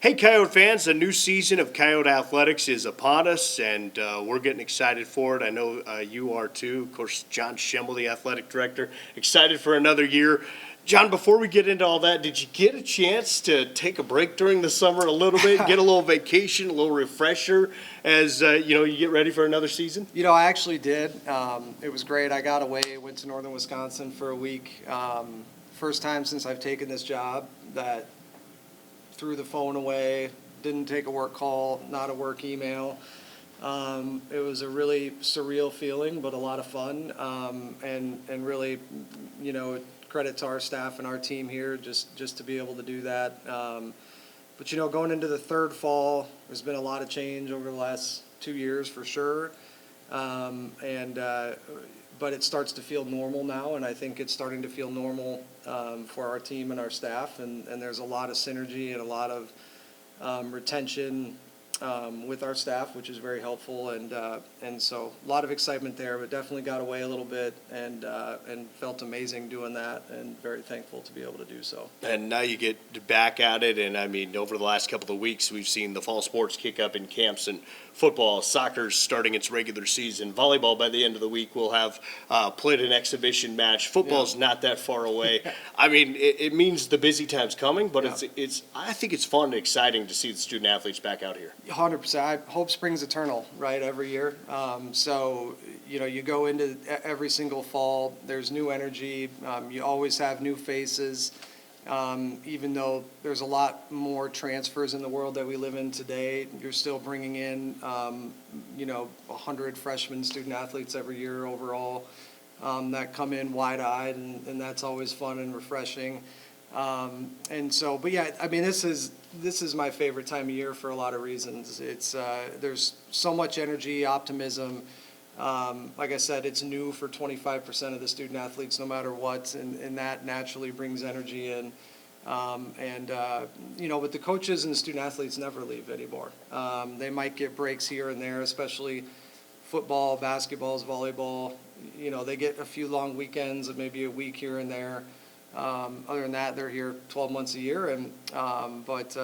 Hey, Coyote fans, a new season of Coyote Athletics is upon us, and we're getting excited for it. I know you are too. Of course, John Schemmel, the athletic director, excited for another year. John, before we get into all that, did you get a chance to take a break during the summer a little bit, get a little vacation, a little refresher as you get ready for another season? I actually did. It was great. I got away, went to northern Wisconsin for a week. First time since I've taken this job that threw the phone away, didn't take a work call, not a work email. It was a really surreal feeling, but a lot of fun, and really, credit to our staff and our team here just to be able to do that. But going into the third fall, there's been a lot of change over the last 2 years for sure, but it starts to feel normal now, and I think it's starting to feel normal for our team and our staff, and there's a lot of synergy and a lot of retention with our staff, which is very helpful, and so a lot of excitement there, but definitely got away a little bit and felt amazing doing that, and very thankful to be able to do so. And now you get back at it, and I mean, over the last couple of weeks, we've seen the fall sports kick up in camps, and football, soccer's starting its regular season. Volleyball, by the end of the week, will have played an exhibition match. Football's not that far away. I mean, it means the busy time's coming, but I think it's fun and exciting to see the student athletes back out here. 100%. Hope springs eternal, right, every year. So, you go into every single fall, there's new energy. You always have new faces. Even though there's a lot more transfers in the world that we live in today, you're still bringing in, 100 freshman student athletes every year overall that come in wide-eyed, and that's always fun and refreshing. But yeah, I mean, this is my favorite time of year for a lot of reasons. It's there's so much energy, optimism. Like I said, it's new for 25% of the student athletes, no matter what, and that naturally brings energy in. But the coaches and the student athletes never leave anymore. They might get breaks here and there, especially football, basketball, volleyball. They get a few long weekends of maybe a week here and there. Other than that, they're here 12 months a year, but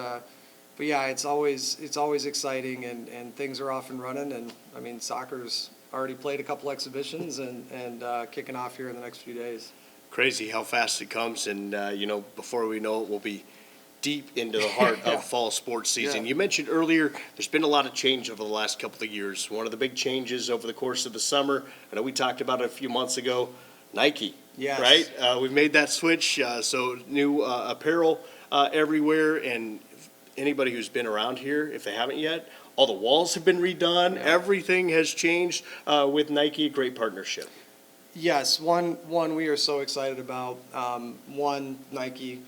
yeah, it's always exciting, and things are off and running, and I mean, soccer's already played a couple exhibitions and kicking off here in the next few days. Crazy how fast it comes, and before we know it, we'll be deep into the heart of fall sports season. You mentioned earlier there's been a lot of change over the last couple of years. One of the big changes over the course of the summer, I know we talked about it a few months ago, Nike. Yes. Right? We've made that switch, so new apparel everywhere, and anybody who's been around here, if they haven't yet, all the walls have been redone. Yeah. Everything has changed with Nike. Great partnership. Yes, one we are so excited about. Nike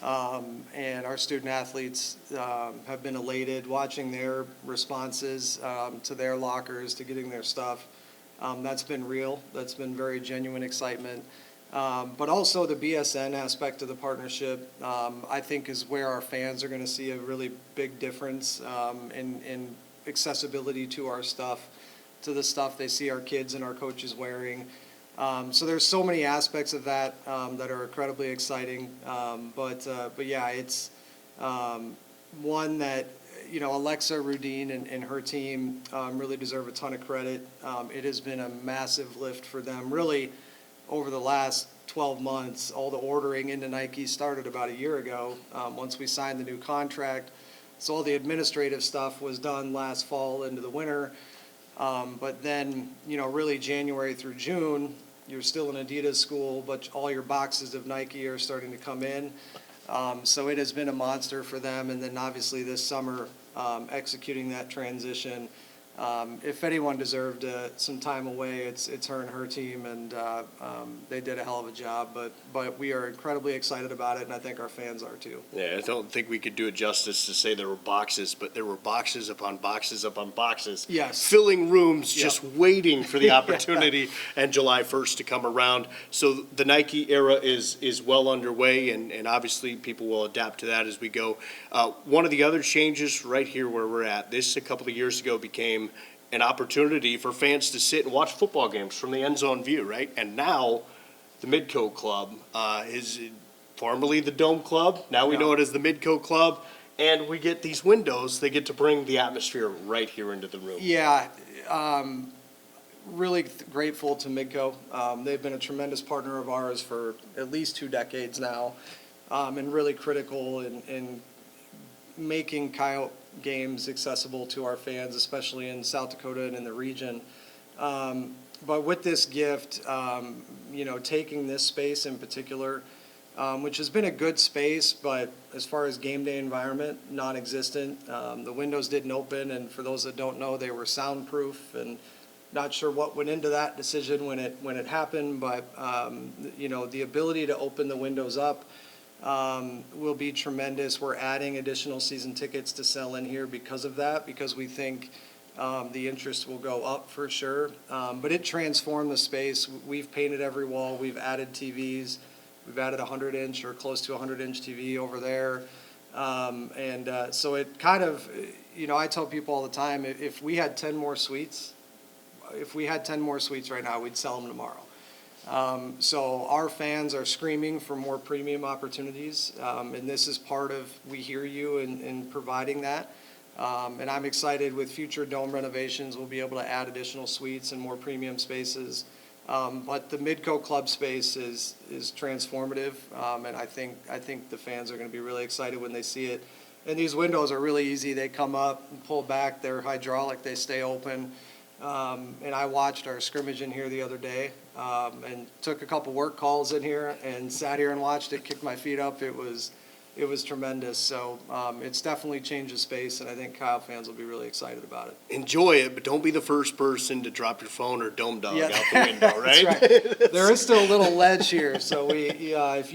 and our student athletes have been elated watching their responses to their lockers, to getting their stuff. That's been real. That's been very genuine excitement. But also the BSN aspect of the partnership, I think, is where our fans are going to see a really big difference in accessibility to our stuff, to the stuff they see our kids and our coaches wearing. So there's so many aspects of that that are incredibly exciting. But yeah, it's one that Alexa Rudine and her team really deserve a ton of credit. It has been a massive lift for them, really, over the last 12 months. All the ordering into Nike started about a year ago, once we signed the new contract. So all the administrative stuff was done last fall into the winter. But then, really January through June, you're still an Adidas school, but all your boxes of Nike are starting to come in. So it has been a monster for them. And then obviously this summer, executing that transition. If anyone deserved some time away, it's her and her team, and they did a hell of a job. But we are incredibly excited about it, and I think our fans are too. Yeah, I don't think we could do it justice to say there were boxes, but there were boxes upon boxes upon boxes. Yes. Filling rooms, just waiting for the opportunity and July 1st to come around. So the Nike era is well underway, and obviously people will adapt to that as we go. One of the other changes right here where we're at, this a couple of years ago became an opportunity for fans to sit and watch football games from the end zone view, right? And now the Midco Club is formerly the Dome Club. Now we know it as the Midco Club. and we get these windows, they get to bring the atmosphere right here into the room. Yeah, really grateful to Midco. They've been a tremendous partner of ours for at least 2 decades now, and really critical in making Coyote games accessible to our fans, especially in South Dakota and in the region. But with this gift, taking this space in particular, which has been a good space, but as far as game day environment, non-existent. The windows didn't open, and for those that don't know, they were soundproof, and not sure what went into that decision when it happened, but the ability to open the windows up will be tremendous. We're adding additional season tickets to sell in here because of that, because we think the interest will go up for sure. But it transformed the space. We've painted every wall. We've added TVs. We've added a 100-inch or close to a 100-inch TV over there. So it kind of, I tell people all the time, if we had 10 more suites right now, we'd sell them tomorrow. So our fans are screaming for more premium opportunities, and this is part of, we hear you in providing that. And I'm excited with future dome renovations, we'll be able to add additional suites and more premium spaces. But the Midco Club space is transformative, and I think the fans are going to be really excited when they see it. And these windows are really easy. They come up and pull back. They're hydraulic. They stay open. And I watched our scrimmage in here the other day, and took a couple work calls in here and sat here and watched it, kicked my feet up. It was tremendous. So it's definitely changed the space, and I think Kyle fans will be really excited about it. Enjoy it, but don't be the first person to drop your phone or dome dog Yeah. out the window, right? That's right. There is still a little ledge here, so if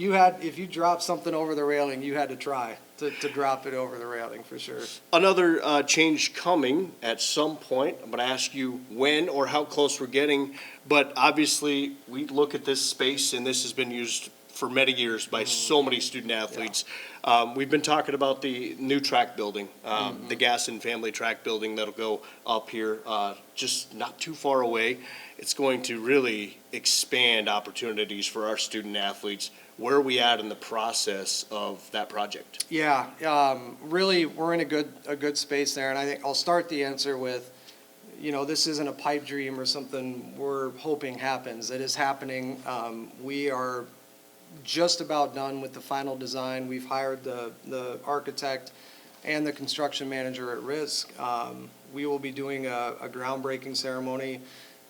you dropped something over the railing, you had to try to drop it over the railing for sure. Another change coming at some point. I'm going to ask you when or how close we're getting, but obviously we look at this space, and this has been used for many years by so many student athletes. We've been talking about the new track building, the Gasson Family Track Building that'll go up here, just not too far away. It's going to really expand opportunities for our student athletes. Where are we at in the process of that project? Yeah, really, we're in a good space there, and I think I'll start the answer with, this isn't a pipe dream or something we're hoping happens. It is happening. We are just about done with the final design. We've hired the architect and the construction manager at risk. We will be doing a groundbreaking ceremony,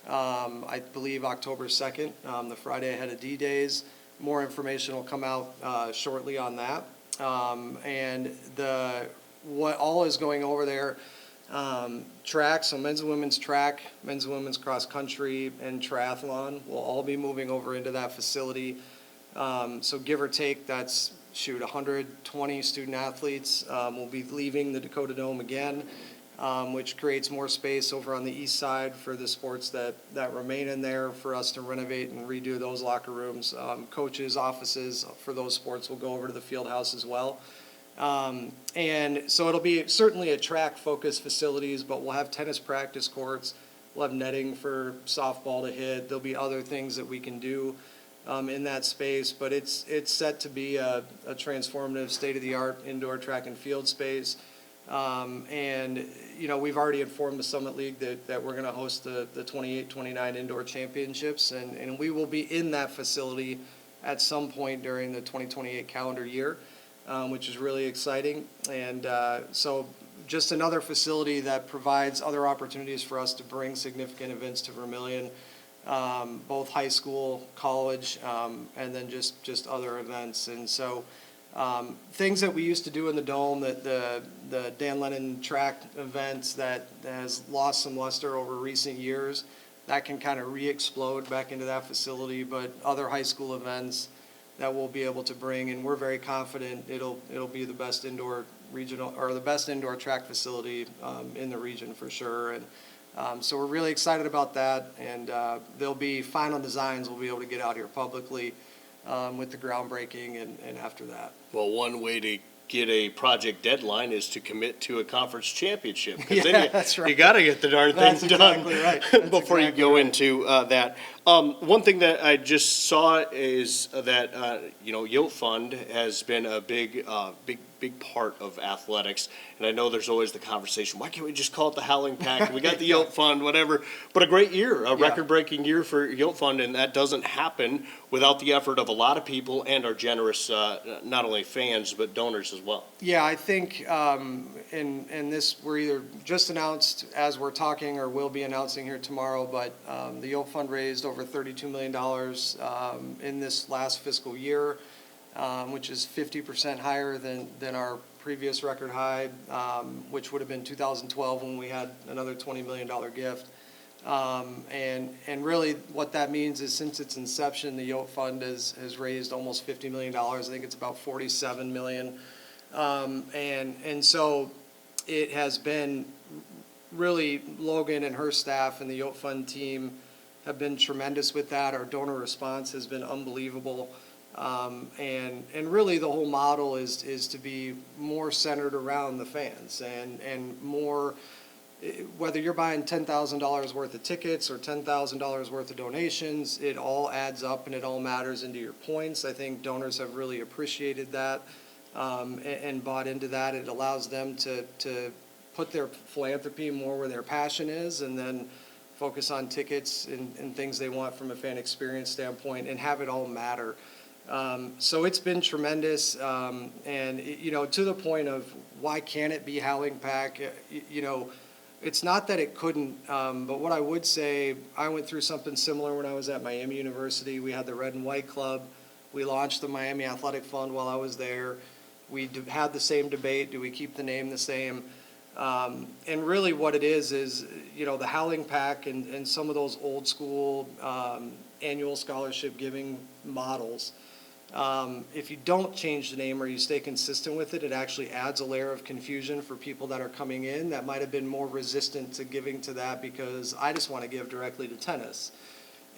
I believe October 2nd, the Friday ahead of D-Days. More information will come out shortly on that. And what all is going over there, track, so men's and women's track, men's and women's cross country, and triathlon will all be moving over into that facility. So give or take, that's 120 student athletes will be leaving the Dakota Dome again, which creates more space over on the east side for the sports that remain in there for us to renovate and redo those locker rooms. Coaches' offices for those sports will go over to the field house as well. And so it'll be certainly a track-focused facilities, but we'll have tennis practice courts. We'll have netting for softball to hit. There'll be other things that we can do in that space, but it's set to be a transformative, state-of-the-art indoor track and field space. And, we've already informed the Summit League that we're going to host the 28-29 indoor championships, and we will be in that facility at some point during the 2028 calendar year, which is really exciting. And so just another facility that provides other opportunities for us to bring significant events to Vermillion, both high school, college, and then just other events. And so things that we used to do in the Dome, that the Dan Lennon track events that has lost some luster over recent years, that can kind of re-explode back into that facility, but other high school events that we'll be able to bring, and we're very confident it'll be the best indoor regional, or the best indoor track facility in the region for sure. And so we're really excited about that, and there'll be final designs we'll be able to get out here publicly with the groundbreaking and after that. Well, one way to get a project deadline is to commit to a conference championship. 'Cause Yeah, then that's right. You got to get the darn thing That's done exactly right. That's before you exactly go right. into that. One thing that I just saw is that Yote Fund has been a big big part of athletics. And I know there's always the conversation, why can't we just call it the Howling Pack? We got the Yote Fund, whatever. But a great year, a record-breaking year for Yote Fund, and that doesn't happen without the effort of a lot of people and our generous, not only fans, but donors as well. Yeah, I think in this, we're either just announced as we're talking or will be announcing here tomorrow, but the Yote Fund raised over $32 million in this last fiscal year, which is 50% higher than our previous record high, which would have been 2012 when we had another $20 million gift. And really what that means is since its inception, the Yote Fund has raised almost $50 million. I think it's about $47 million. And so it has been really, Logan and her staff and the Yote Fund team have been tremendous with that. Our donor response has been unbelievable. And really the whole model is to be more centered around the fans and more, whether you're buying $10,000 worth of tickets or $10,000 worth of donations, it all adds up and it all matters into your points. I think donors have really appreciated that and bought into that. It allows them to put their philanthropy more where their passion is and then focus on tickets and things they want from a fan experience standpoint and have it all matter. So it's been tremendous, and to the point of why can't it be Howling Pack? It's not that it couldn't, but what I would say, I went through something similar when I was at Miami University. We had the Red and White Club. We launched the Miami Athletic Fund while I was there. We had the same debate: do we keep the name the same? And really, what it is the Howling Pack and some of those old school annual scholarship giving models. If you don't change the name or you stay consistent with it, it actually adds a layer of confusion for people that are coming in that might have been more resistant to giving to that because I just want to give directly to tennis.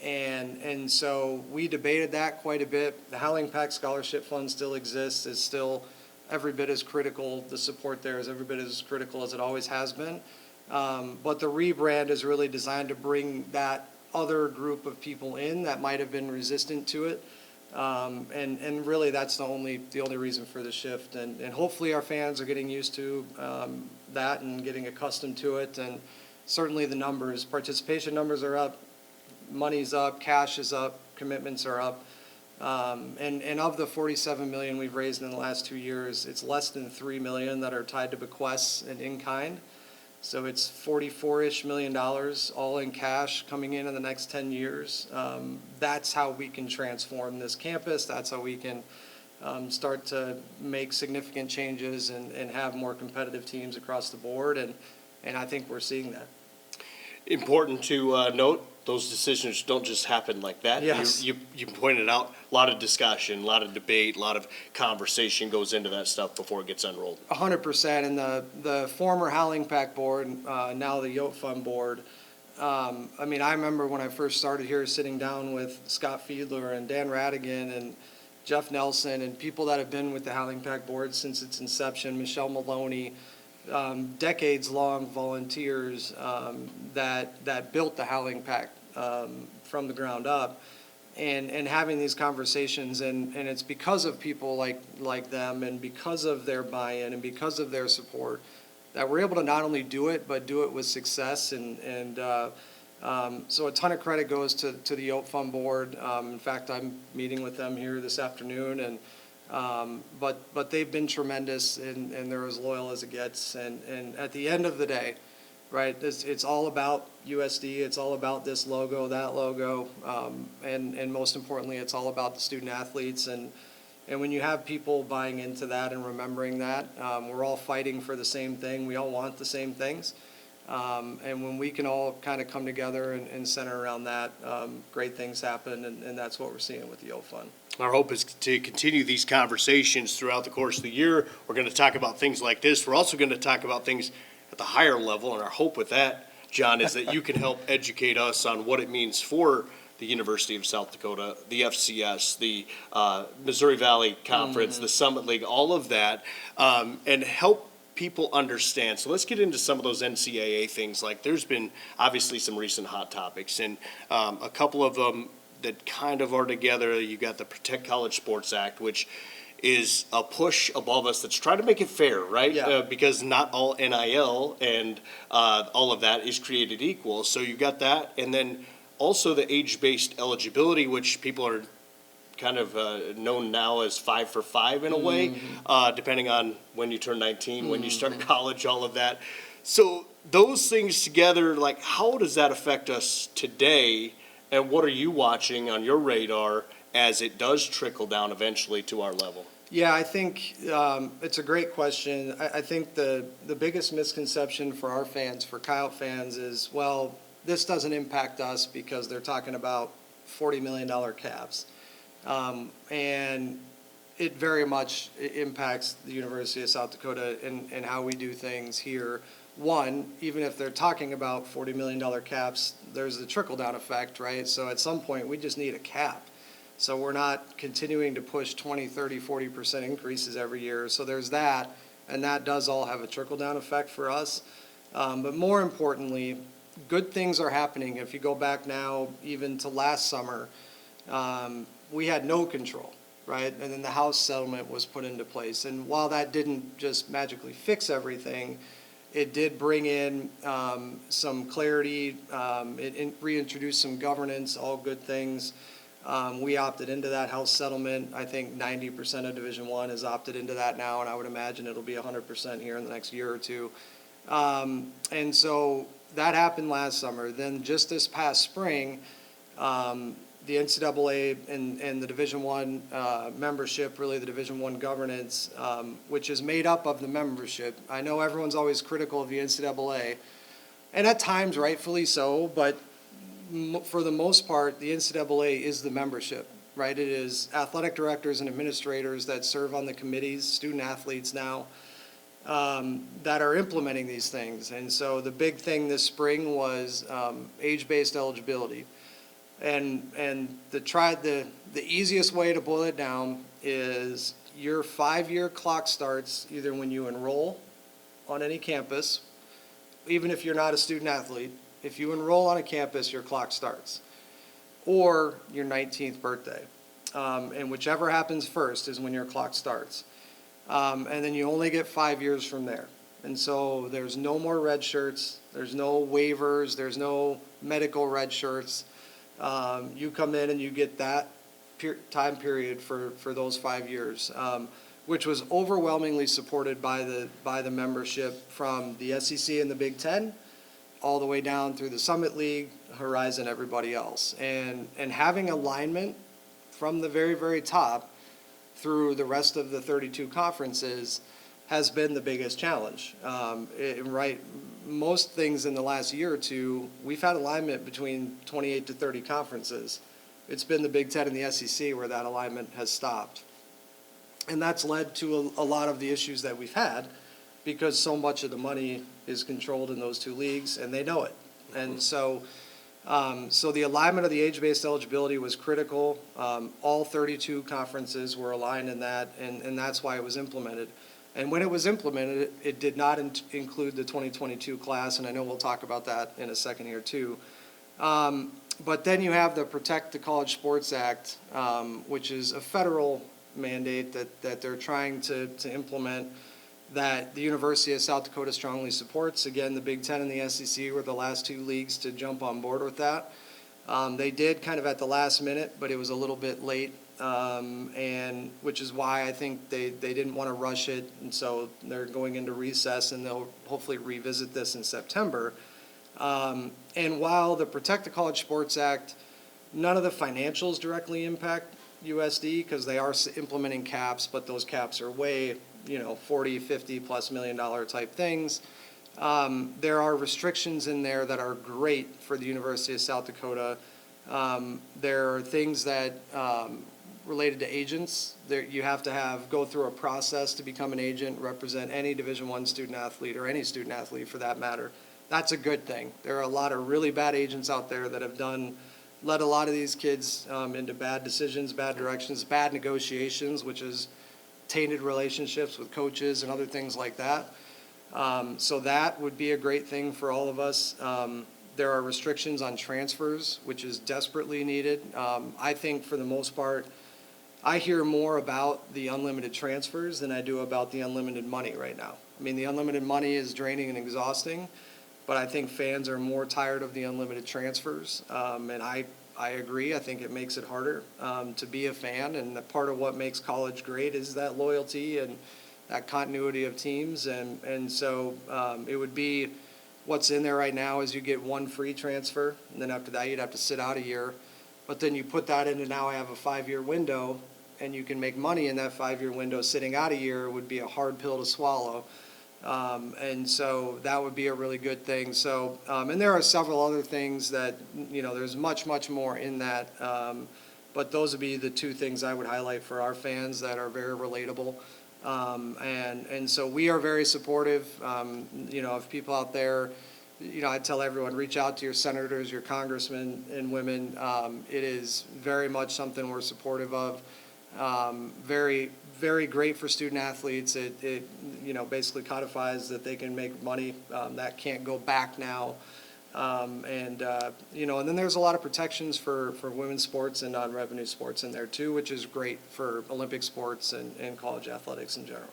And so we debated that quite a bit. The Howling Pack Scholarship Fund still exists. It's still every bit as critical. The support there is every bit as critical as it always has been. But the rebrand is really designed to bring that other group of people in that might have been resistant to it. And really that's the only reason for the shift. And hopefully our fans are getting used to that and getting accustomed to it. And certainly the numbers, participation numbers are up, money's up, cash is up, commitments are up. And of the $47 million we've raised in the last 2 years, it's less than $3 million that are tied to bequests and in-kind. So it's $44-ish million all in cash coming in the next 10 years. That's how we can transform this campus. That's how we can start to make significant changes and have more competitive teams across the board. And I think we're seeing that. Important to note, those decisions don't just happen like that. Yes. You pointed out a lot of discussion, a lot of debate, a lot of conversation goes into that stuff before it gets unrolled. 100%. And the former Howling Pack board, now the Yote Fund board, I remember when I first started here sitting down with Scott Fiedler and Dan Radigan and Jeff Nelson and people that have been with the Howling Pack board since its inception, Michelle Maloney, decades-long volunteers that built the Howling Pack from the ground up, and having these conversations, and it's because of people like them and because of their buy-in and because of their support that we're able to not only do it, but do it with success. And so a ton of credit goes to the Yote Fund board. In fact, I'm meeting with them here this afternoon, and but they've been tremendous, and they're as loyal as it gets. And at the end of the day, right, it's all about USD. It's all about this logo, that logo, and most importantly, it's all about the student athletes. And when you have people buying into that and remembering that, we're all fighting for the same thing. We all want the same things. And when we can all kind of come together and center around that, great things happen, and that's what we're seeing with the Yote Fund. Our hope is to continue these conversations throughout the course of the year. We're going to talk about things like this. We're also going to talk about things at the higher level, and our hope with that, John, is that you can help educate us on what it means for the University of South Dakota, the FCS, the Missouri Valley Conference, the Summit League, all of that, and help people understand. So let's get into some of those NCAA things. Like, there's been obviously some recent hot topics, and a couple of them that kind of are together. You got the Protect College Sports Act, which is a push above us that's trying to make it fair, right? Yeah. Because not all NIL and all of that is created equal. So you got that, and then also the age-based eligibility, which people are kind of known now as 5 for 5 in a way, depending on when you turn 19, when you start college, all of that. So those things together, like, how does that affect us today? And what are you watching on your radar as it does trickle down eventually to our level? Yeah, I think it's a great question. I think the biggest misconception for our fans, for Coyote fans, is, well, this doesn't impact us because they're talking about $40 million caps. And it very much impacts the University of South Dakota and how we do things here. One, even if they're talking about $40 million caps, there's the trickle-down effect, right? So at some point, we just need a cap. So we're not continuing to push 20, 30, 40% increases every year. So there's that, and that does all have a trickle-down effect for us. But more importantly, good things are happening. If you go back now, even to last summer, we had no control, right? And then the House settlement was put into place. And while that didn't just magically fix everything, it did bring in some clarity, it reintroduced some governance, all good things. We opted into that House settlement. I think 90% of Division I has opted into that now, and I would imagine it'll be 100% here in the next year or two. And so that happened last summer. Then just this past spring, the NCAA and the Division I membership, really the Division I governance, which is made up of the membership. I know everyone's always critical of the NCAA, and at times rightfully so, but for the most part, the NCAA is the membership, right? It is athletic directors and administrators that serve on the committees, student athletes now, that are implementing these things. And so the big thing this spring was age-based eligibility. And the easiest way to boil it down is your 5-year clock starts either when you enroll on any campus, even if you're not a student athlete. If you enroll on a campus, your clock starts, or your 19th birthday. And whichever happens first is when your clock starts. And then you only get 5 years from there. And so there's no more red shirts, there's no waivers, there's no medical red shirts. You come in and you get that time period for those 5 years, which was overwhelmingly supported by the membership from the SEC and the Big Ten, all the way down through the Summit League, Horizon, everybody else. And having alignment from the very, very top through the rest of the 32 conferences has been the biggest challenge. Right, most things in the last year or two, we've had alignment between 28 to 30 conferences. It's been the Big Ten and the SEC where that alignment has stopped. And that's led to a lot of the issues that we've had, because so much of the money is controlled in those two leagues, and they know it. And so the alignment of the age-based eligibility was critical. All 32 conferences were aligned in that, and that's why it was implemented. And when it was implemented, it did not include the 2022 class, and I know we'll talk about that in a second here too. But then you have the Protect the College Sports Act, which is a federal mandate that they're trying to implement, that the University of South Dakota strongly supports. Again, the Big Ten and the SEC were the last two leagues to jump on board with that. They did kind of at the last minute, but it was a little bit late, and which is why I think they didn't want to rush it, and so they're going into recess, and they'll hopefully revisit this in September. And while the Protect the College Sports Act, none of the financials directly impact USD because they are implementing caps, but those caps are way, 40, 50 plus $1 million type things. There are restrictions in there that are great for the University of South Dakota. There are things that related to agents. You have to go through a process to become an agent, represent any Division I student athlete or any student athlete for that matter. That's a good thing. There are a lot of really bad agents out there that have led a lot of these kids into bad decisions, bad directions, bad negotiations, which is tainted relationships with coaches and other things like that. So that would be a great thing for all of us. There are restrictions on transfers, which is desperately needed. I think for the most part, I hear more about the unlimited transfers than I do about the unlimited money right now. I mean, the unlimited money is draining and exhausting, but I think fans are more tired of the unlimited transfers. And I agree. I think it makes it harder to be a fan. And part of what makes college great is that loyalty and that continuity of teams. And so it would be what's in there right now is you get one free transfer. And then after that, you'd have to sit out a year. But then you put that into now I have a 5-year window, and you can make money in that 5-year window. Sitting out a year would be a hard pill to swallow. And so that would be a really good thing. So, and there are several other things that, there's much, much more in that. But those would be the two things I would highlight for our fans that are very relatable. And so we are very supportive. Of people out there, I tell everyone, reach out to your senators, your congressmen and women. It is very much something we're supportive of. Very, very great for student athletes. It basically codifies that they can make money. That can't go back now. And then there's a lot of protections for women's sports and non-revenue sports in there too, which is great for Olympic sports and college athletics in general.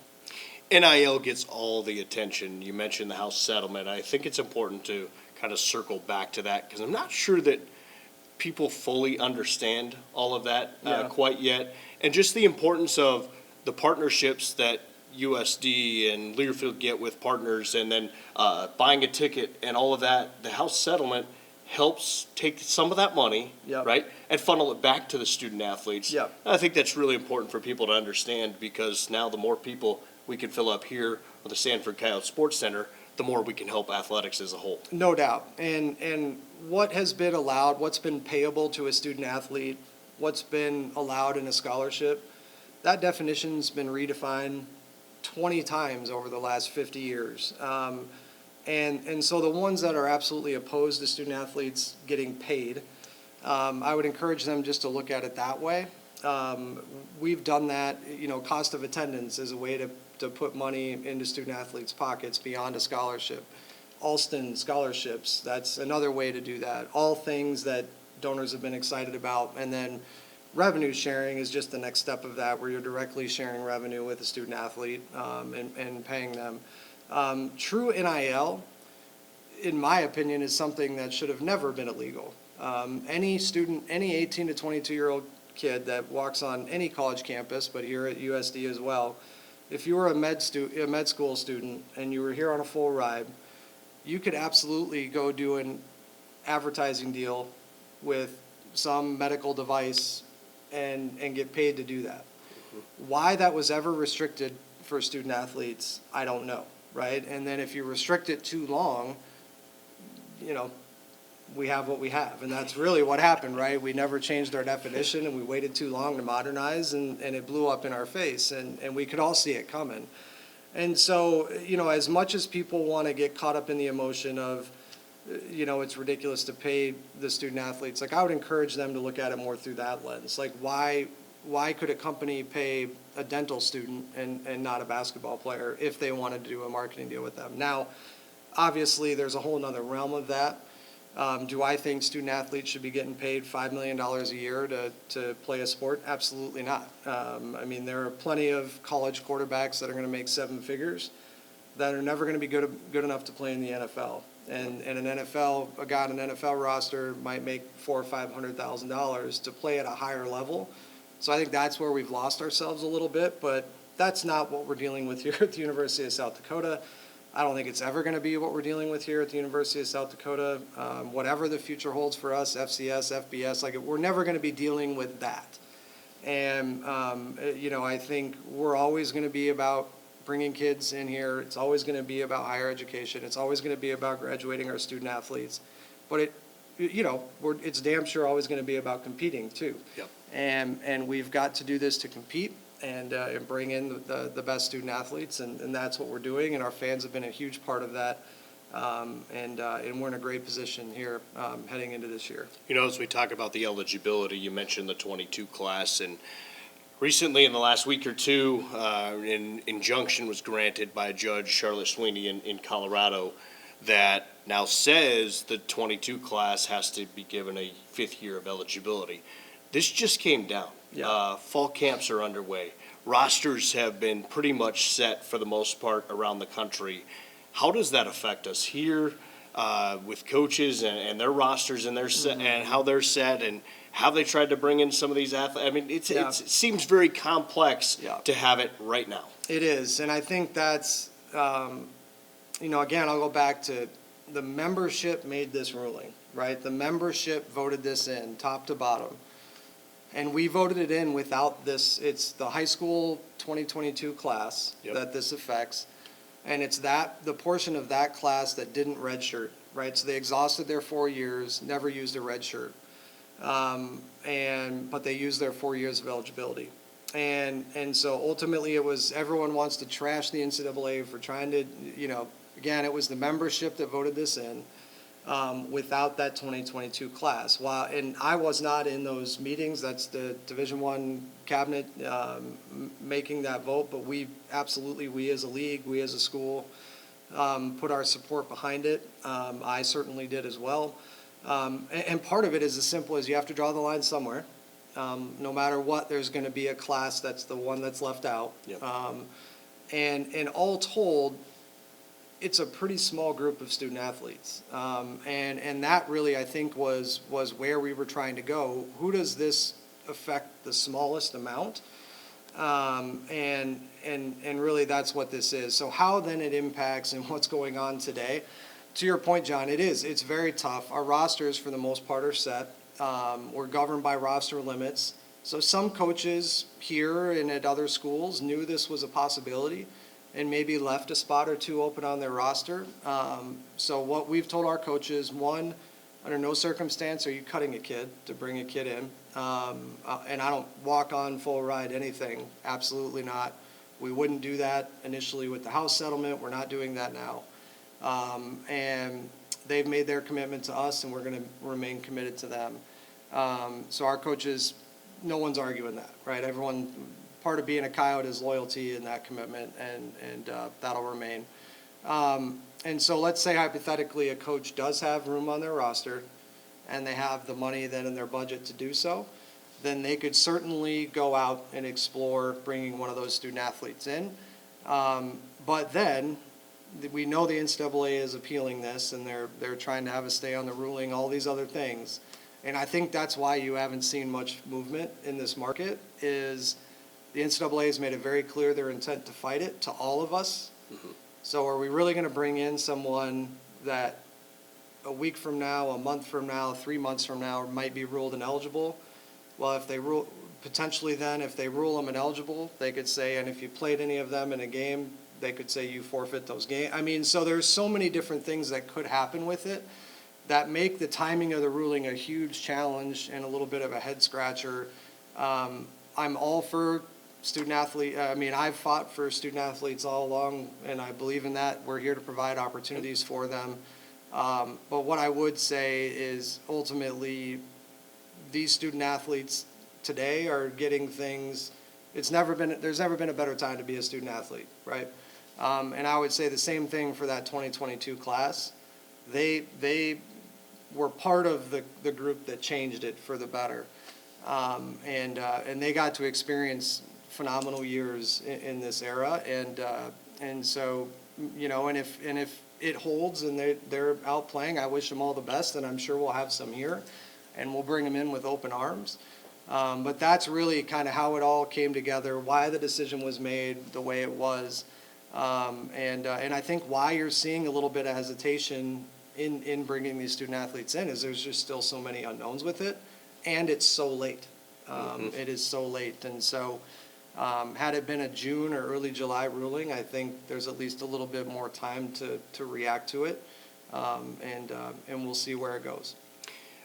NIL gets all the attention. You mentioned the House settlement. I think it's important to kind of circle back to that because I'm not sure that people fully understand all of that quite yet. And just the importance of the partnerships that USD and Learfield get with partners and then buying a ticket and all of that. The House settlement helps take some of that money, right, and funnel it back to the student athletes. Yep. I think that's really important for people to understand because now the more people we can fill up here at the Sanford Coyote Sports Center, the more we can help athletics as a whole. No doubt. And what has been allowed, what's been payable to a student athlete, what's been allowed in a scholarship, that definition's been redefined 20 times over the last 50 years. And so the ones that are absolutely opposed to student athletes getting paid, I would encourage them just to look at it that way. We've done that, cost of attendance is a way to put money into student athletes' pockets beyond a scholarship. Alston scholarships, that's another way to do that. All things that donors have been excited about. And then revenue sharing is just the next step of that, where you're directly sharing revenue with a student athlete and paying them. True NIL, in my opinion, is something that should have never been illegal. Any student, any 18 to 22-year-old kid that walks on any college campus, but here at USD as well, if you were a med school student and you were here on a full ride, you could absolutely go do an advertising deal with some medical device and get paid to do that. Why that was ever restricted for student athletes, I don't know, right? And then if you restrict it too long, we have what we have. And that's really what happened, right? We never changed our definition and we waited too long to modernize and it blew up in our face and we could all see it coming. And so, as much as people want to get caught up in the emotion of, it's ridiculous to pay the student athletes, like I would encourage them to look at it more through that lens. Like why could a company pay a dental student and not a basketball player if they wanted to do a marketing deal with them? Now, obviously, there's a whole nother realm of that. Do I think student athletes should be getting paid $5 million a year to play a sport? Absolutely not. There are plenty of college quarterbacks that are going to make 7 figures that are never going to be good enough to play in the NFL. And a guy on an NFL roster might make $400,000 or $500,000 to play at a higher level. So I think that's where we've lost ourselves a little bit, but that's not what we're dealing with here at the University of South Dakota. I don't think it's ever going to be what we're dealing with here at the University of South Dakota. Whatever the future holds for us, FCS, FBS, we're never going to be dealing with that. And, I think we're always going to be about bringing kids in here. It's always going to be about higher education. It's always going to be about graduating our student athletes. But it's damn sure always going to be about competing too. Yep. And we've got to do this to compete and bring in the best student athletes, and that's what we're doing, and our fans have been a huge part of that, and we're in a great position here heading into this year. As we talk about the eligibility, you mentioned the 22 class, and recently in the last week or two, an injunction was granted by Judge Charlotte Sweeney in Colorado that now says the 22 class has to be given a 5th year of eligibility. This just came down. Yeah. Fall camps are underway. Rosters have been pretty much set for the most part around the country. How does that affect us here with coaches and their rosters and their set, and how they're set, and have they tried to bring in some of these athletes? I mean, it seems very complex Yeah. to have it right now. It is, and I think that's, again, I'll go back to the membership made this ruling, right? The membership voted this in, top to bottom. And we voted it in without this, it's the high school 2022 class Yep. that this affects. And it's the portion of that class that didn't redshirt, right? So they exhausted their 4 years, never used a red shirt. But they used their 4 years of eligibility. And so ultimately it was, everyone wants to trash the NCAA for trying to, again, it was the membership that voted this in, without that 2022 class. And I was not in those meetings, that's the Division I cabinet, making that vote, but we as a league, we as a school, put our support behind it. I certainly did as well. And part of it is as simple as you have to draw the line somewhere. No matter what, there's going to be a class that's the one that's left out. Yep. And all told, it's a pretty small group of student athletes. And that really, I think, was where we were trying to go. Who does this affect the smallest amount? And really, that's what this is. So how then it impacts and what's going on today, to your point, John, it's very tough. Our rosters, for the most part, are set. We're governed by roster limits. So some coaches here and at other schools knew this was a possibility and maybe left a spot or two open on their roster. So what we've told our coaches, one, under no circumstance are you cutting a kid to bring a kid in. And I don't walk on full ride anything, absolutely not. We wouldn't do that initially with the House settlement. We're not doing that now. And they've made their commitment to us, and we're going to remain committed to them. So our coaches, no one's arguing that, right? Everyone, part of being a Coyote is loyalty and that commitment, and that'll remain. And so let's say hypothetically a coach does have room on their roster, and they have the money then in their budget to do so, then they could certainly go out and explore bringing one of those student athletes in. But then we know the NCAA is appealing this, and they're trying to have us stay on the ruling, all these other things. And I think that's why you haven't seen much movement in this market, is the NCAA has made it very clear their intent to fight it to all of us. Mm-hmm. So are we really going to bring in someone that a week from now, a month from now, 3 months from now might be ruled ineligible? Well, if they rule, potentially then, if they rule them ineligible, they could say, and if you played any of them in a game, they could say you forfeit those games. I mean, so there's so many different things that could happen with it that make the timing of the ruling a huge challenge and a little bit of a head scratcher. I'm all for student athlete. I mean, I've fought for student athletes all along, and I believe in that. We're here to provide opportunities for them. But what I would say is ultimately these student athletes today are getting things. There's never been a better time to be a student athlete, right? And I would say the same thing for that 2022 class. They were part of the group that changed it for the better. And they got to experience phenomenal years in this era. And so, and if it holds and they're out playing, I wish them all the best, and I'm sure we'll have some here, and we'll bring them in with open arms. But that's really kind of how it all came together, why the decision was made the way it was. And I think why you're seeing a little bit of hesitation in bringing these student athletes in is there's just still so many unknowns with it, and it's so late. It is so late. And so had it been a June or early July ruling, I think there's at least a little bit more time to react to it, and we'll see where it goes.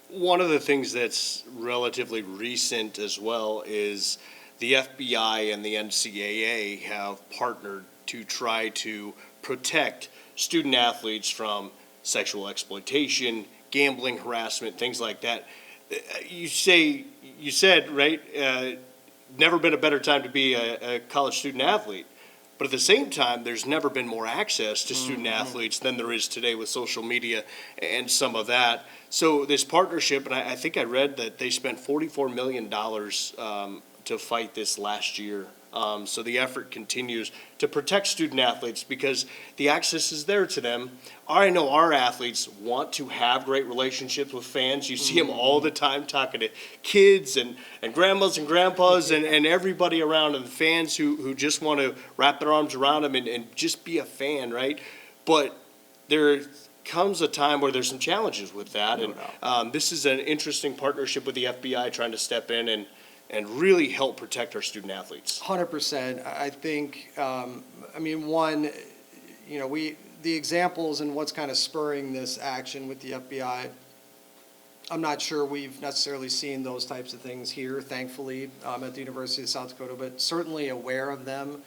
One of the things that's relatively recent as well is the FBI and the NCAA have partnered to try to protect student athletes from sexual exploitation, gambling harassment, things like that. You said, right, never been a better time to be a college student athlete. But at the same time, there's never been more access to student athletes than there is today with social media and some of that. So this partnership, and I think I read that they spent $44 million to fight this last year. So the effort continues to protect student athletes because the access is there to them. I know our athletes want to have great relationships with fans. You see them all the time talking to kids and grandmas and grandpas and everybody around, and the fans who just want to wrap their arms around them and just be a fan, right? But there comes a time where there's some challenges with that. And this is an interesting partnership with the FBI trying to step in and really help protect our student athletes. 100%. I think, one, the examples and what's kind of spurring this action with the FBI, I'm not sure we've necessarily seen those types of things here, thankfully, at the University of South Dakota, but certainly aware of them.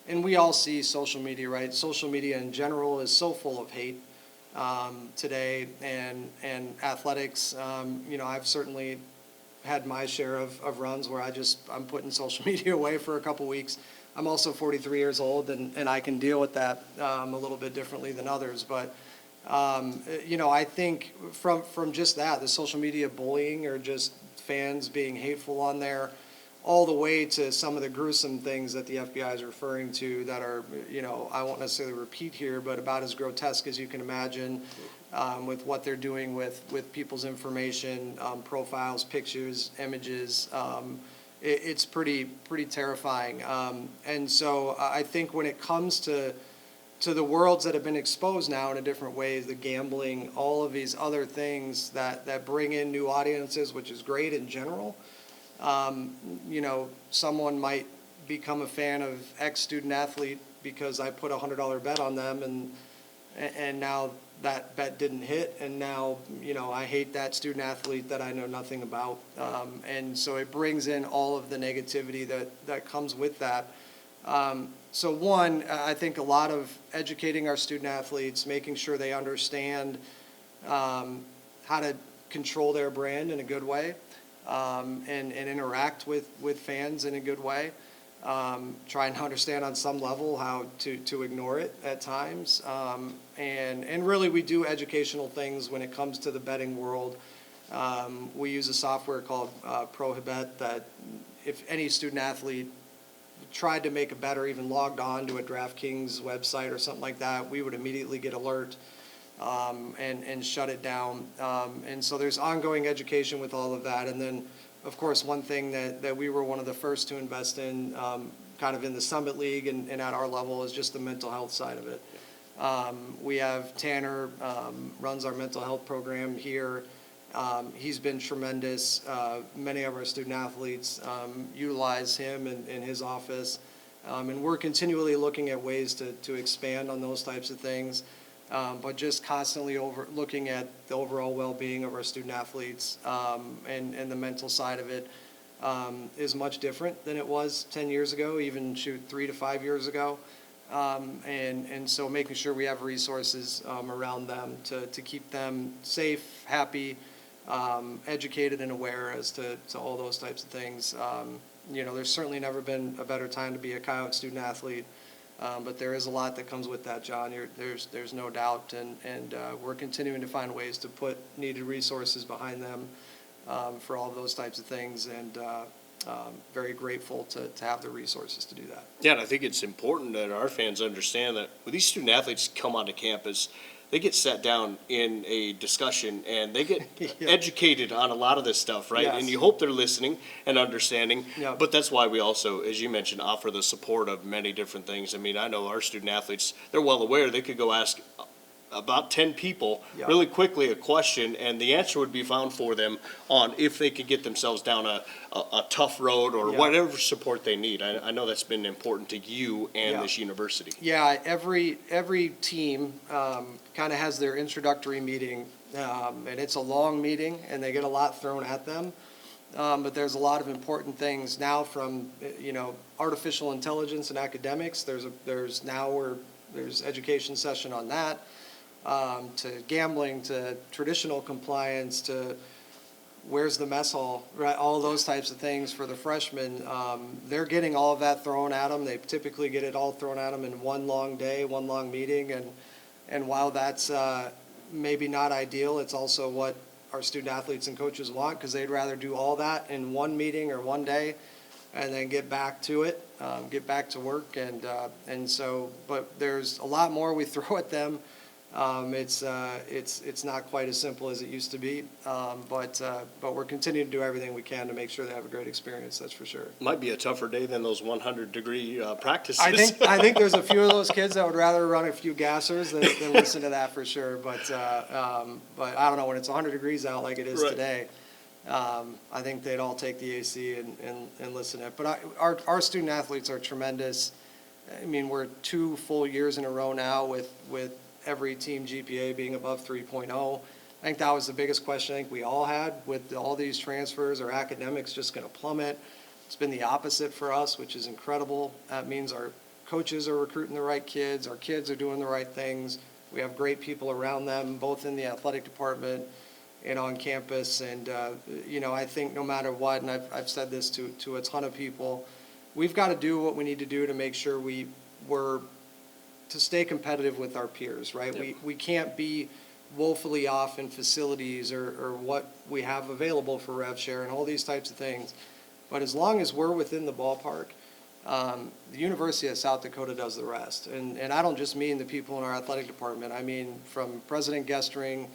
And we all see social media, right? Social media in general is so full of hate today, and athletics. I've certainly had my share of runs where I'm putting social media away for a couple weeks. I'm also 43 years old, and I can deal with that a little bit differently than others. But, I think from just that, the social media bullying or just fans being hateful on there, all the way to some of the gruesome things that the FBI is referring to that are, I won't necessarily repeat here, but about as grotesque as you can imagine, with what they're doing with people's information, profiles, pictures, images. It's pretty terrifying. And so I think when it comes to the worlds that have been exposed now in a different ways, the gambling, all of these other things that bring in new audiences, which is great in general. Someone might become a fan of X student athlete because I put a $100 bet on them, and now that bet didn't hit, and now I hate that student athlete that I know nothing about, and so it brings in all of the negativity that comes with that. So one, I think a lot of educating our student athletes, making sure they understand how to control their brand in a good way. And interact with fans in a good way. Trying to understand on some level how to ignore it at times. And really we do educational things when it comes to the betting world. We use a software called Prohibet that if any student athlete tried to make a bet or even logged on to a DraftKings website or something like that, we would immediately get alert. And shut it down. And so there's ongoing education with all of that. And then, of course, one thing that we were one of the first to invest in, kind of in the Summit League and at our level, is just the mental health side of it. We have Tanner, runs our mental health program here. He's been tremendous. Many of our student athletes utilize him in his office. And we're continually looking at ways to expand on those types of things. But just constantly looking at the overall well-being of our student athletes, and the mental side of it is much different than it was 10 years ago, even 3 to 5 years ago. And so making sure we have resources around them to keep them safe, happy, educated and aware as to all those types of things. There's certainly never been a better time to be a Coyote student athlete. But there is a lot that comes with that, John. There's no doubt, and we're continuing to find ways to put needed resources behind them for all of those types of things, and very grateful to have the resources to do that. Yeah, and I think it's important that our fans understand that when these student athletes come onto campus, they get sat down in a discussion and they get educated on a lot of this stuff, right? Yes. And you hope they're listening and understanding. Yep. But that's why we also, as you mentioned, offer the support of many different things. I mean, I know our student athletes, they're well aware. They could go ask about 10 people Yep. really quickly a question, and the answer would be found for them on if they could get themselves down a tough road or Yep. whatever support they need. I know that's been important to you and Yep. this university. Yeah, every team kind of has their introductory meeting, and it's a long meeting, and they get a lot thrown at them. But there's a lot of important things now from artificial intelligence and academics. There's education session on that, to gambling, to traditional compliance, to where's the mess hall, right? All those types of things for the freshmen. They're getting all of that thrown at them. They typically get it all thrown at them in one long day, one long meeting. And while that's maybe not ideal, it's also what our student athletes and coaches want, because they'd rather do all that in one meeting or one day and then get back to it, get back to work. And so, but there's a lot more we throw at them. It's not quite as simple as it used to be, but we're continuing to do everything we can to make sure they have a great experience, that's for sure. Might be a tougher day than those 100-degree practices. I think there's a few of those kids that would rather run a few gassers than listen to that for sure, but I don't know, when it's 100 degrees out like it is Right. today, I think they'd all take the AC and listen to it. But our student athletes are tremendous. I mean, we're 2 full years in a row now with every team GPA being above 3.0. I think that was the biggest question I think we all had with all these transfers. Are academics just going to plummet? It's been the opposite for us, which is incredible. That means our coaches are recruiting the right kids. Our kids are doing the right things. We have great people around them, both in the athletic department and on campus. And, I think no matter what, and I've said this to a ton of people, we've got to do what we need to do to make sure we're to stay competitive with our peers, right? Yep. We can't be woefully off in facilities or what we have available for rev share and all these types of things. But as long as we're within the ballpark, the University of South Dakota does the rest. And I don't just mean the people in our athletic department. I mean from President Gestring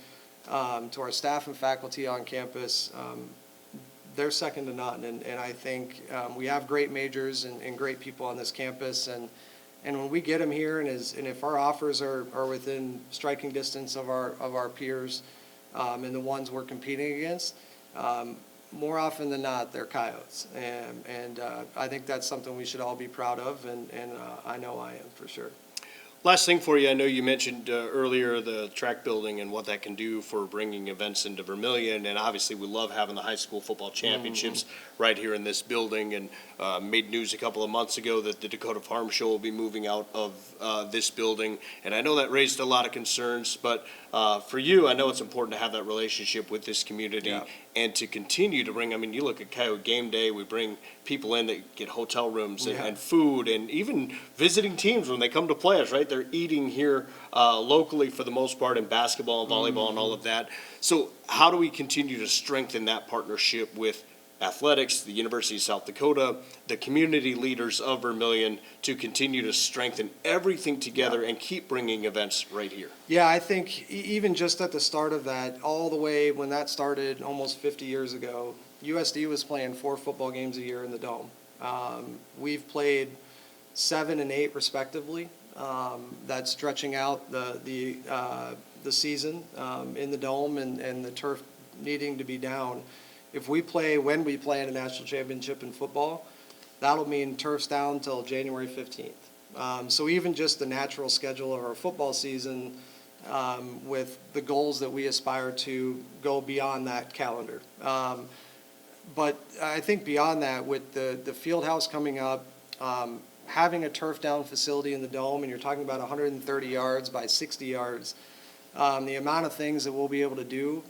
to our staff and faculty on campus, they're second to none. And I think we have great majors and great people on this campus. And when we get them here, and if our offers are within striking distance of our peers, and the ones we're competing against, more often than not, they're Coyotes. And I think that's something we should all be proud of, and I know I am for sure. Last thing for you, I know you mentioned earlier the track building and what that can do for bringing events into Vermillion, and obviously we love having the high school football championships right here in this building, and made news a couple of months ago that the Dakota Farm Show will be moving out of this building, and I know that raised a lot of concerns, but for you, I know it's important to have that relationship with this community. Yeah. And to continue to bring, I mean, you look at Coyote Game Day, we bring people in that get hotel rooms and food, and even visiting teams when they come to play us, right? They're eating here locally for the most part in basketball and volleyball and all of that. So how do we continue to strengthen that partnership with athletics, the University of South Dakota, the community leaders of Vermillion, to continue to strengthen everything together and keep bringing events right here? Yeah, I think even just at the start of that, all the way when that started almost 50 years ago, USD was playing 4 football games a year in the Dome. We've played 7 and 8 respectively. That's stretching out the season in the Dome and the turf needing to be down. If we play, when we play in a national championship in football, that'll mean turf's down until January 15th. So even just the natural schedule of our football season, with the goals that we aspire to go beyond that calendar. But I think beyond that, with the field house coming up, having a turf down facility in the Dome, and you're talking about 130 yards by 60 yards, the amount of things that we'll be able to do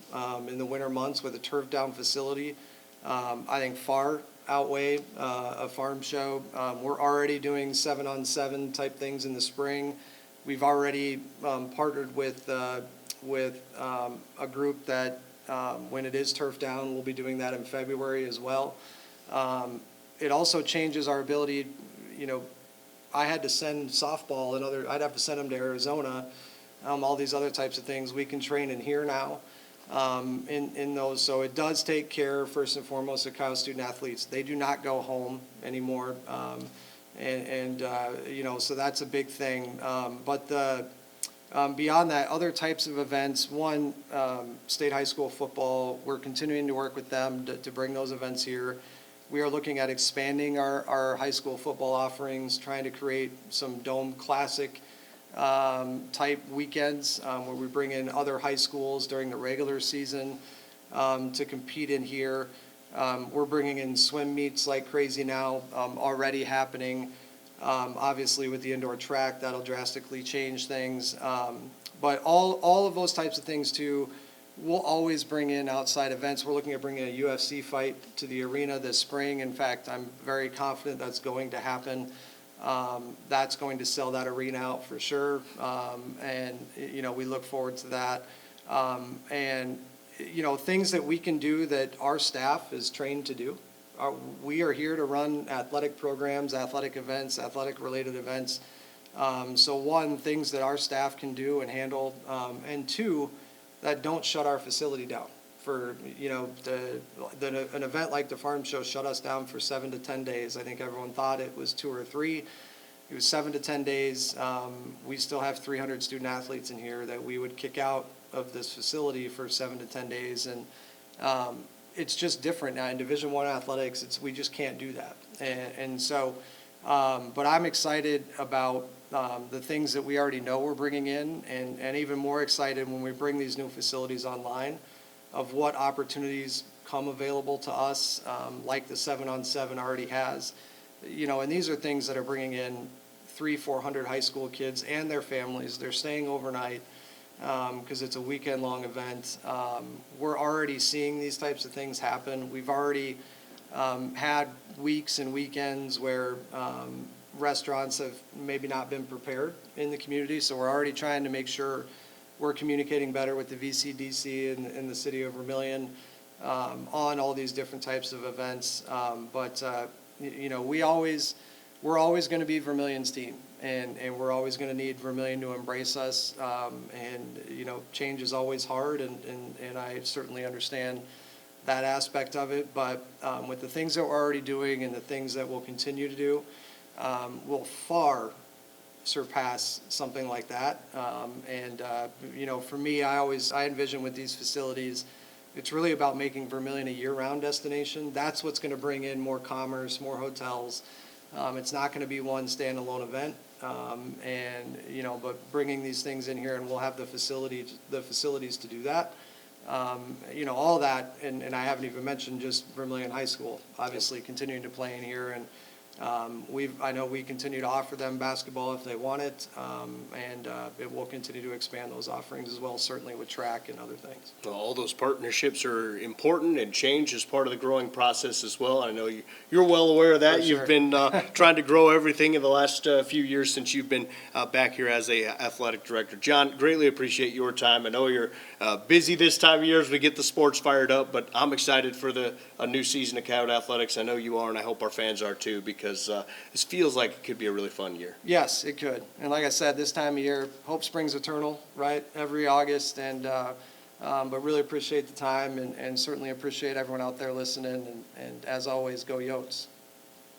in the winter months with a turf down facility, I think far outweigh a farm show. We're already doing 7-on-7 type things in the spring. We've already partnered with a group that when it is turf down, we'll be doing that in February as well. It also changes our ability. I had to send softball and I'd have to send them to Arizona. All these other types of things we can train in here now in those. So it does take care, first and foremost, of Kyle student athletes. They do not go home anymore. So that's a big thing. But beyond that, other types of events, state high school football, we're continuing to work with them to bring those events here. We are looking at expanding our high school football offerings, trying to create some Dome Classic type weekends where we bring in other high schools during the regular season to compete in here. We're bringing in swim meets like crazy now, already happening. Obviously with the indoor track, that'll drastically change things. But all of those types of things too, we'll always bring in outside events. We're looking at bringing a UFC fight to the arena this spring. In fact, I'm very confident that's going to happen. That's going to sell that arena out for sure. We look forward to that. Things that we can do that our staff is trained to do. we are here to run athletic programs, athletic events, athletic-related events. So one, things that our staff can do and handle, and two, that don't shut our facility down. For, an event like the Farm Show shut us down for 7 to 10 days. I think everyone thought it was 2 or 3. It was 7 to 10 days. We still have 300 student athletes in here that we would kick out of this facility for 7 to 10 days. And it's just different now in Division I athletics. We just can't do that. And so, but I'm excited about the things that we already know we're bringing in, and even more excited when we bring these new facilities online of what opportunities come available to us, like the 7-on-7 already has. And these are things that are bringing in 300-400 high school kids and their families. They're staying overnight because it's a weekend-long event. We're already seeing these types of things happen. We've already had weeks and weekends where restaurants have maybe not been prepared in the community, so we're already trying to make sure we're communicating better with the VCDC and the city of Vermillion on all these different types of events. We're always going to be Vermillion's team, and we're always going to need Vermillion to embrace us. Change is always hard, and I certainly understand that aspect of it. But with the things that we're already doing and the things that we'll continue to do, will far surpass something like that. For me, I envision with these facilities, it's really about making Vermillion a year-round destination. That's what's going to bring in more commerce, more hotels. It's not going to be one standalone event. But bringing these things in here, and we'll have the facilities to do that. All that, and I haven't even mentioned just Vermillion High School, obviously continuing to play in here, and I know we continue to offer them basketball if they want it, and it will continue to expand those offerings as well, certainly with track and other things. Well, all those partnerships are important, and change is part of the growing process as well. I know you're well aware of that. For sure. You've been trying to grow everything in the last few years since you've been back here as a athletic director. John, greatly appreciate your time. I know you're busy this time of year as we get the sports fired up, but I'm excited for a new season of Coyote Athletics. I know you are, and I hope our fans are too, because this feels like it could be a really fun year. Yes, it could. And like I said, this time of year, hope springs eternal, right? Every August, and but really appreciate the time, and certainly appreciate everyone out there listening. And as always, go Yotes.